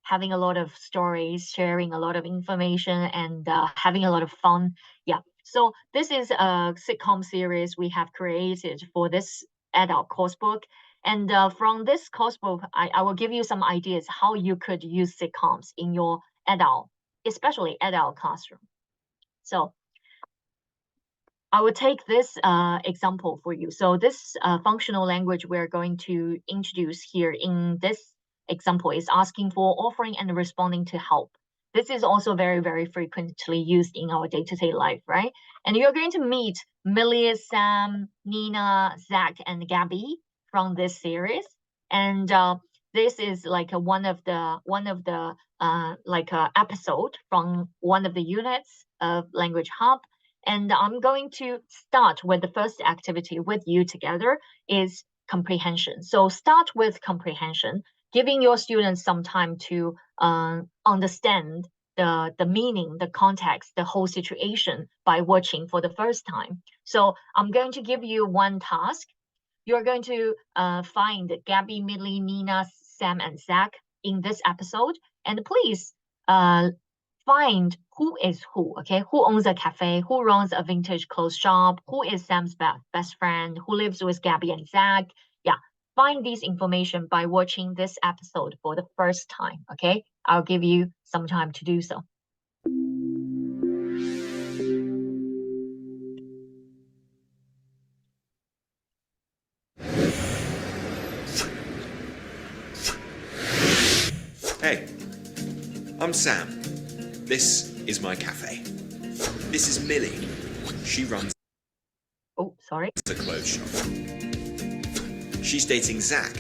having a lot of stories, sharing a lot of information, and having a lot of fun. Yeah. So this is a sitcom series we have created for this adult course book. And from this course book, I will give you some ideas how you could use sitcoms in your adult, especially adult classroom. So I will take this example for you. So this functional language we're going to introduce here in this example is asking for, offering, and responding to help. This is also very, very frequently used in our day-to-day life, right? And you're going to meet Millie, Sam, Nina, Zach, and Gabby from this series. And this is like one of the episode from one of the units of Language Hub. And I'm going to start with the first activity with you together is comprehension. So start with comprehension, giving your students some time to understand the meaning, the context, the whole situation by watching for the first time. So I'm going to give you one task. You're going to find Gabby, Millie, Nina, Sam, and Zach in this episode. And please find who is who, okay? Who owns a cafe? Who runs a vintage clothes shop? Who is Sam's best friend? Who lives with Gabby and Zach? Yeah, find this information by watching this episode for the first time, okay? I'll give you some time to do so. Hey, I'm Sam. This is my cafe. This is Millie. She runs Oh, sorry. a clothes shop. She's dating Zach.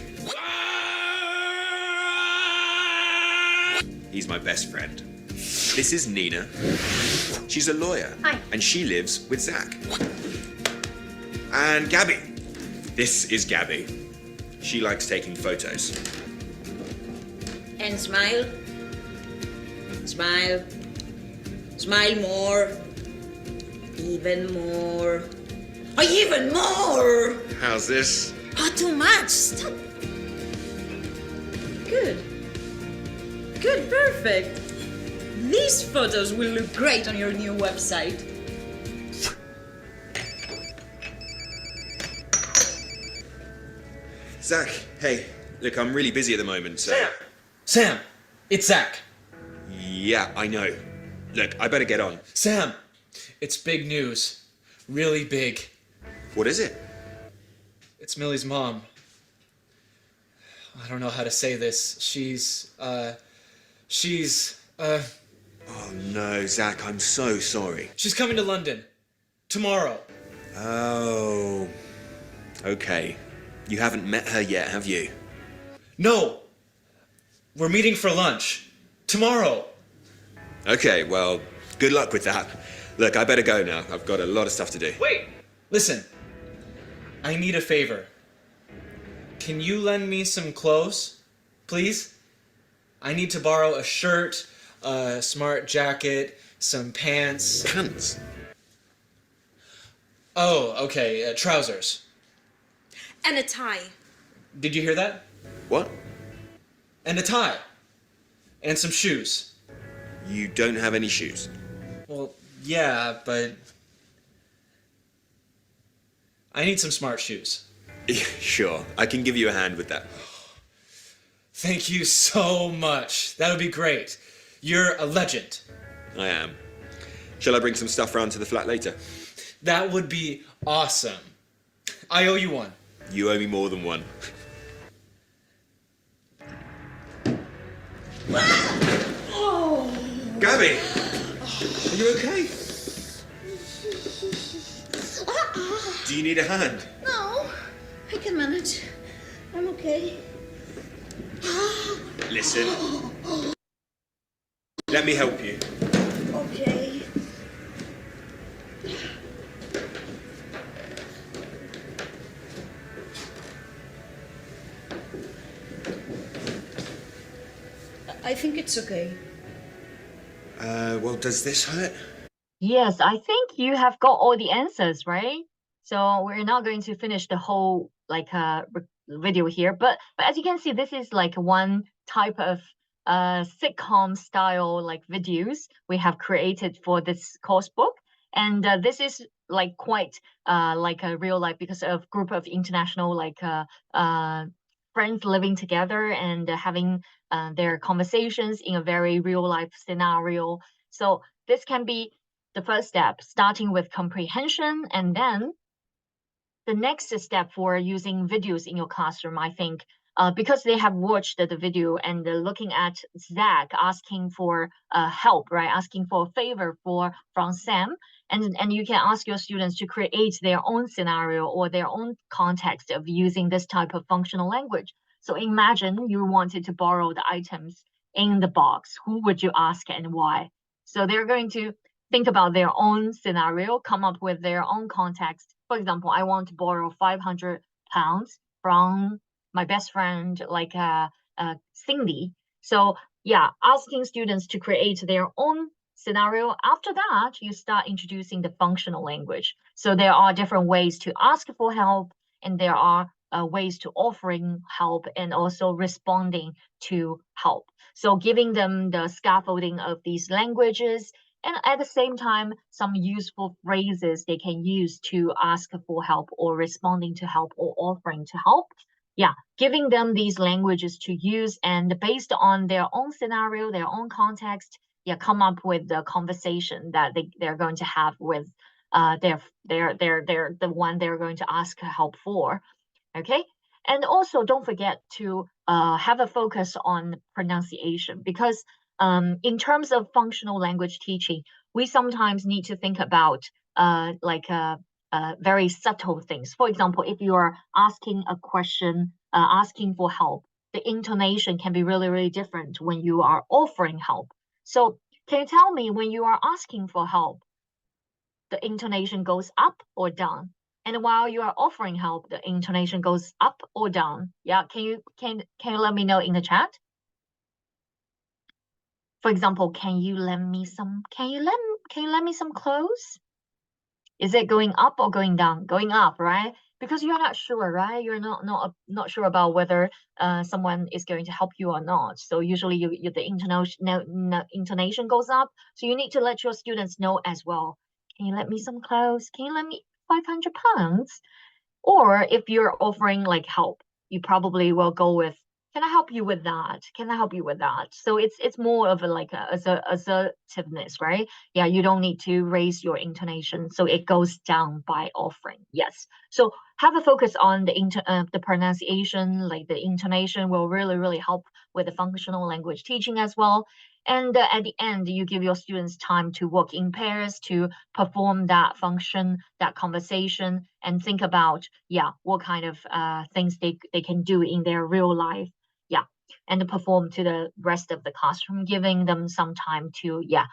He's my best friend. This is Nina. She's a lawyer. Hi. And she lives with Zach. And Gabby. This is Gabby. She likes taking photos. And smile. Smile. Smile more. Even more. Oh, even more! How's this? Oh, too much. Stop. Good. Good, perfect. These photos will look great on your new website. Zach, hey, look, I'm really busy at the moment, so... Sam, it's Zach. Yeah, I know. Look, I better get on. Sam, it's big news. Really big. What is it? It's Millie's mom. I don't know how to say this. She's Oh no, Zach, I'm so sorry. she's coming to London. Tomorrow. Oh... Okay. You haven't met her yet, have you? No! We're meeting for lunch. Tomorrow. Okay, well, good luck with that. Look, I better go now. I've got a lot of stuff to do. Wait! Listen. I need a favor. Can you lend me some clothes, please? I need to borrow a shirt, a smart jacket, some pants. Pants? Oh, okay, trousers. And a tie. Did you hear that? What? And a tie. And some shoes. You don't have any shoes? Well, yeah, but I need some smart shoes. Sure, I can give you a hand with that. Thank you so much. That would be great. You're a legend. I am. Shall I bring some stuff round to the flat later? That would be awesome. I owe you one. You owe me more than one. Gabby! Are you okay? Do you need a hand? No, I can manage. I'm okay. Listen. Let me help you. Okay. I think it's okay. Well, does this hurt? Yes, I think you have got all the answers, right? So we're not going to finish the whole video here, but as you can see, this is like one type of sitcom style like videos we have created for this course book, and this is like quite like a real life because of group of international friends living together and having their conversations in a very real life scenario. So this can be the first step, starting with comprehension, and then the next step for using videos in your classroom, I think, because they have watched the video and looking at Zach asking for help, right? Asking for a favor from Sam, and you can ask your students to create their own scenario or their own context of using this type of functional language. So imagine you wanted to borrow the items in the box. Who would you ask and why? So they're going to think about their own scenario, come up with their own context. For example, I want to borrow 500 pounds from my best friend, like Cindy. So yeah, asking students to create their own scenario. After that, you start introducing the functional language. So there are different ways to ask for help, and there are ways to offering help and also responding to help. So giving them the scaffolding of these languages, and at the same time, some useful phrases they can use to ask for help or responding to help or offering to help. Yeah, giving them these languages to use, and based on their own scenario, their own context, yeah, come up with the conversation that they're going to have with the one they're going to ask help for. Okay, and also don't forget to have a focus on pronunciation, because in terms of functional language teaching, we sometimes need to think about very subtle things. For example, if you are asking a question, asking for help, the intonation can be really, really different when you are offering help. So can you tell me, when you are asking for help, the intonation goes up or down? And while you are offering help, the intonation goes up or down? Yeah, can you let me know in the chat? For example, can you lend me some clothes? Is it going up or going down? Going up, right? Because you're not sure, right? You're not sure about whether someone is going to help you or not. So usually the intonation goes up. So you need to let your students know as well. Can you lend me some clothes? Can you lend me 500 pounds? Or if you're offering like help, you probably will go with, can I help you with that? Can I help you with that? So it's more of a like a assertiveness, right? Yeah, you don't need to raise your intonation, so it goes down by offering. Yes. So have a focus on the pronunciation, like the intonation will really help with the functional language teaching as well. And at the end, you give your students time to work in pairs to perform that function, that conversation, and think about, yeah, what kind of things they can do in their real life. Yeah, and perform to the rest of the classroom, giving them some time to, yeah,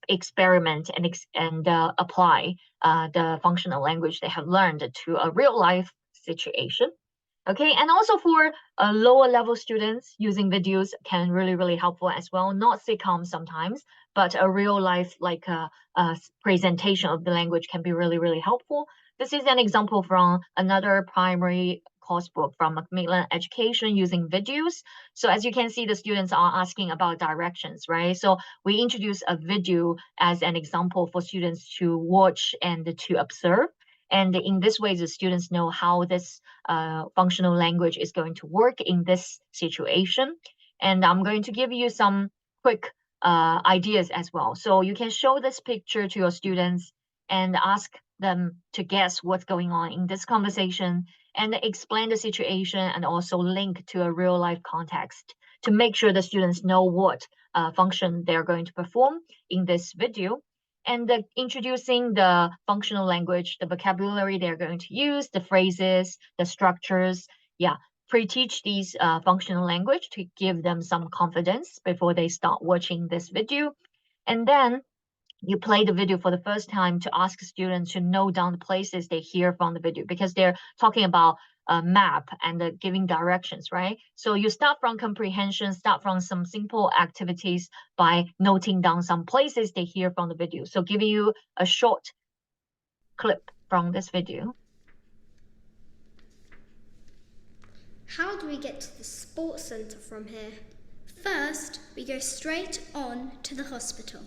experiment and apply the functional language they have learned to a real life situation. Okay, and also for lower level students, using videos can really helpful as well. Not sitcom sometimes, but a real life like a presentation of the language can be really helpful. This is an example from another primary course book from Macmillan Education using videos. So as you can see, the students are asking about directions, right? So we introduce a video as an example for students to watch and to observe. And in this way, the students know how this functional language is going to work in this situation. And I'm going to give you some quick ideas as well. So you can show this picture to your students and ask them to guess what's going on in this conversation, and explain the situation and also link to a real life context to make sure the students know what function they're going to perform in this video. And introducing the functional language, the vocabulary they're going to use, the phrases, the structures. Yeah, pre-teach these functional language to give them some confidence before they start watching this video. And then you play the video for the first time to ask students to note down the places they hear from the video, because they're talking about a map and giving directions, right? So you start from comprehension, start from some simple activities by noting down some places they hear from the video. So giving you a short clip from this video. How do we get to the sports centre from here? First, we go straight on to the hospital.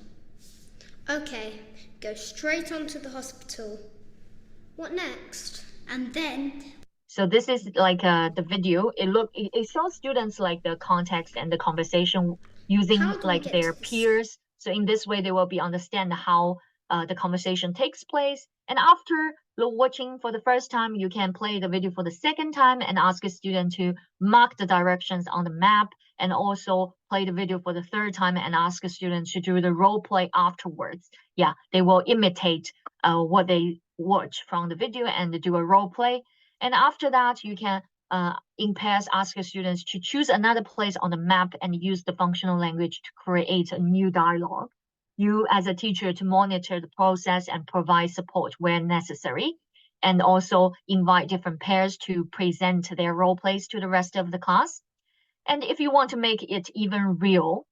Okay, go straight on to the hospital. What next? And then... So this is like the video. It shows students like the context and the conversation using like their peers. So in this way, they will be understand how the conversation takes place. And after watching for the first time, you can play the video for the second time and ask a student to mark the directions on the map, and also play the video for the third time and ask a student to do the role play afterwards. Yeah, they will imitate what they watch from the video and do a role play. And after that, you can in pairs ask your students to choose another place on the map and use the functional language to create a new dialogue. You as a teacher to monitor the process and provide support where necessary, and also invite different pairs to present their role plays to the rest of the class. And if you want to make it even real,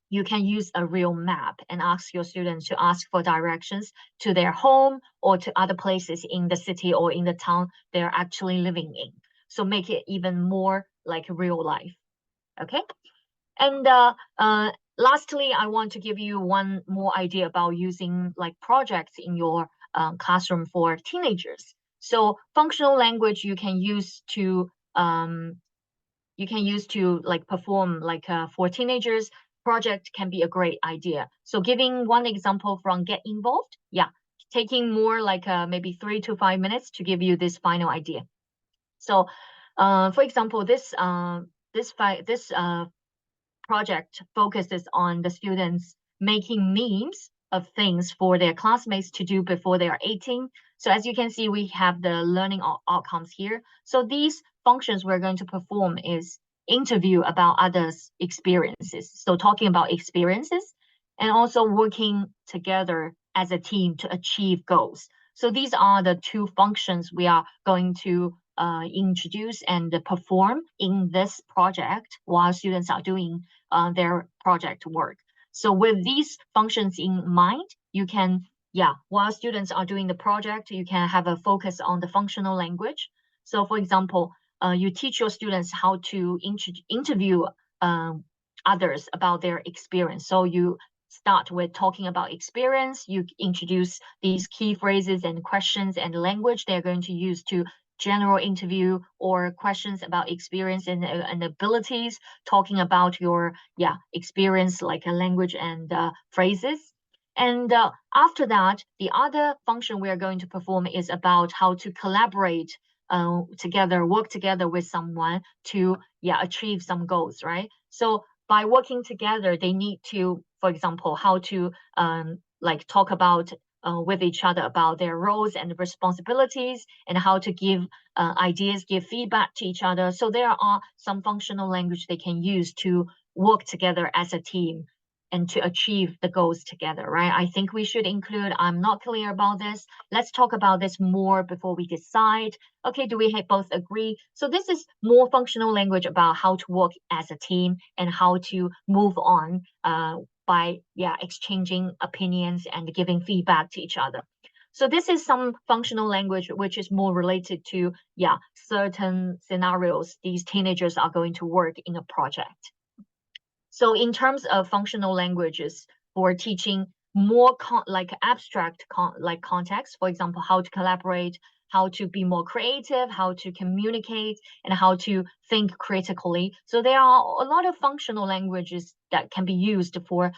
you can use a real map and ask your students to ask for directions to their home or to other places in the city or in the town they're actually living in. So make it even more like real life. Okay. And lastly, I want to give you one more idea about using like projects in your classroom for teenagers. So functional language you can use to like perform like for teenagers. Project can be a great idea. So giving one example from Get Involved, yeah, taking more like maybe 3 to 5 minutes to give you this final idea. So for example, this project focuses on the students making memes of things for their classmates to do before they are 18. So as you can see, we have the learning outcomes here. So these functions we're going to perform is interview about others' experiences. So talking about experiences and also working together as a team to achieve goals. So these are the two functions we are going to introduce and perform in this project while students are doing their project work. So with these functions in mind, you can, while students are doing the project, you can have a focus on the functional language. So for example, you teach your students how to interview others about their experience. So you start with talking about experience, you introduce these key phrases and questions and language they're going to use to general interview or questions about experience and abilities, talking about your experience like a language and phrases. And after that, the other function we are going to perform is about how to collaborate together, work together with someone to achieve some goals, right? So by working together, they need to, for example, how to like talk about with each other about their roles and responsibilities, and how to give ideas, give feedback to each other. So there are some functional language they can use to work together as a team and to achieve the goals together, right? I think we should include, I'm not clear about this. Let's talk about this more before we decide. Okay, do we both agree? So this is more functional language about how to work as a team and how to move on by exchanging opinions and giving feedback to each other. So this is some functional language which is more related to certain scenarios these teenagers are going to work in a project. So in terms of functional languages for teaching more like abstract context, for example, how to collaborate, how to be more creative, how to communicate, and how to think critically. So there are a lot of functional languages that can be used for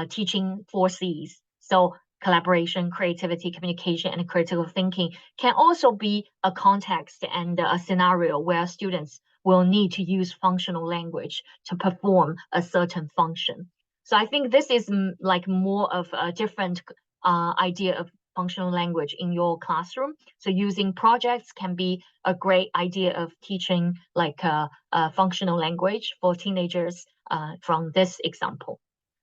teaching 4 Cs. So collaboration, creativity, communication, and critical thinking can also be a context and a scenario where students will need to use functional language to perform a certain function. So I think this is like more of a different idea of functional language in your classroom. So using projects can be a great idea of teaching like a functional language for teenagers from this example.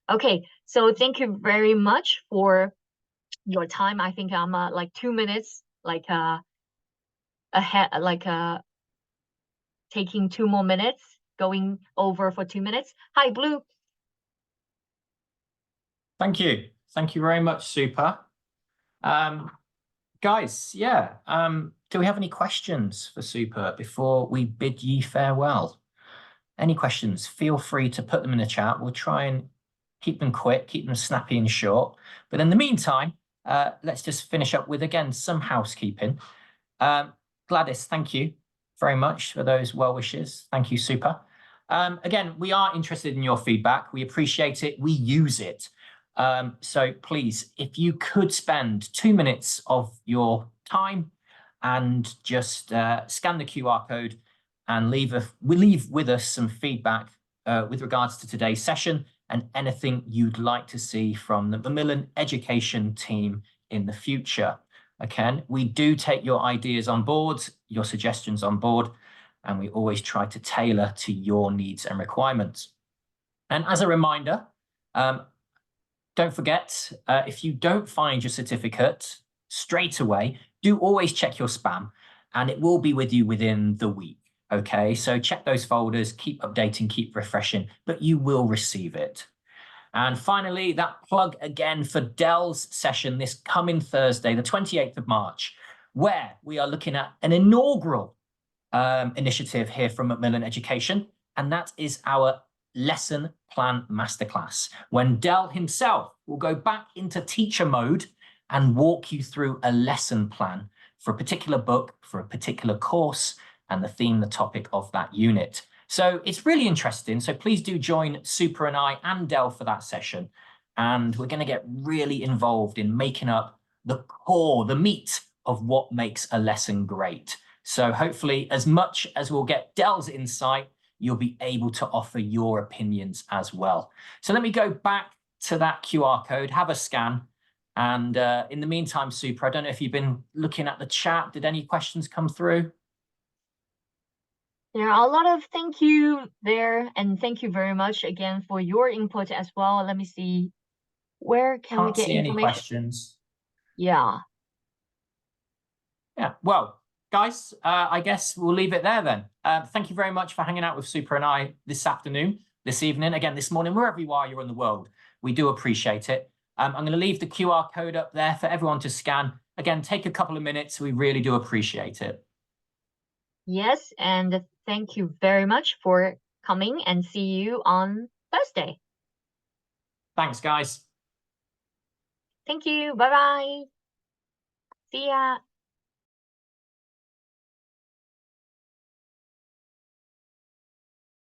Okay, so thank you very much for your time. I think I'm like 2 minutes like ahead, like taking 2 more minutes, going over for 2 minutes. Hi, Blue. Thank you. Thank you very much, Super. Guys, do we have any questions for Super before we bid ye farewell? Any questions? Feel free to put them in the chat. We'll try and keep them quick, keep them snappy and short. But in the meantime, let's just finish up with, again, some housekeeping. Gladys, thank you very much for those well wishes. Thank you, Super. Again, we are interested in your feedback. We appreciate it. We use it. So please, if you could spend 2 minutes of your time and just scan the QR code and leave with us some feedback with regards to today's session and anything you'd like to see from the Macmillan education team in the future. Again, we do take your ideas on board, your suggestions on board, and we always try to tailor to your needs and requirements. And as a reminder, don't forget, if you don't find your certificate straight away, do always check your spam, and it will be with you within the week. Okay, so check those folders, keep updating, keep refreshing, but you will receive it. And finally, that plug again for Dell's session this coming Thursday, the 28th of March, where we are looking at an inaugural initiative here from Macmillan Education, and that is our lesson plan masterclass, when Dell himself will go back into teacher mode and walk you through a lesson plan for a particular book, for a particular course, and the theme, the topic of that unit. So it's really interesting. So please do join Super and I and Dell for that session. And we're going to get really involved in making up the core, the meat of what makes a lesson great. So hopefully, as much as we'll get Dell's insight, you'll be able to offer your opinions as well. So let me go back to that QR code, have a scan. And in the meantime, Super, I don't know if you've been looking at the chat. Did any questions come through? There are a lot of thank you there, and thank you very much again for your input as well. Let me see, where can we Can't get see any information? questions. Yeah. Yeah, well, guys, I guess we'll leave it there then. Thank you very much for hanging out with Super and I this afternoon, this evening, again, this morning, wherever you are, you're in the world. We do appreciate it. I'm going to leave the QR code up there for everyone to scan. Again, take a couple of minutes. We really do appreciate it. Yes, and thank you very much for coming, and see you on Thursday. Thanks, guys. Thank you. Bye-bye. See ya.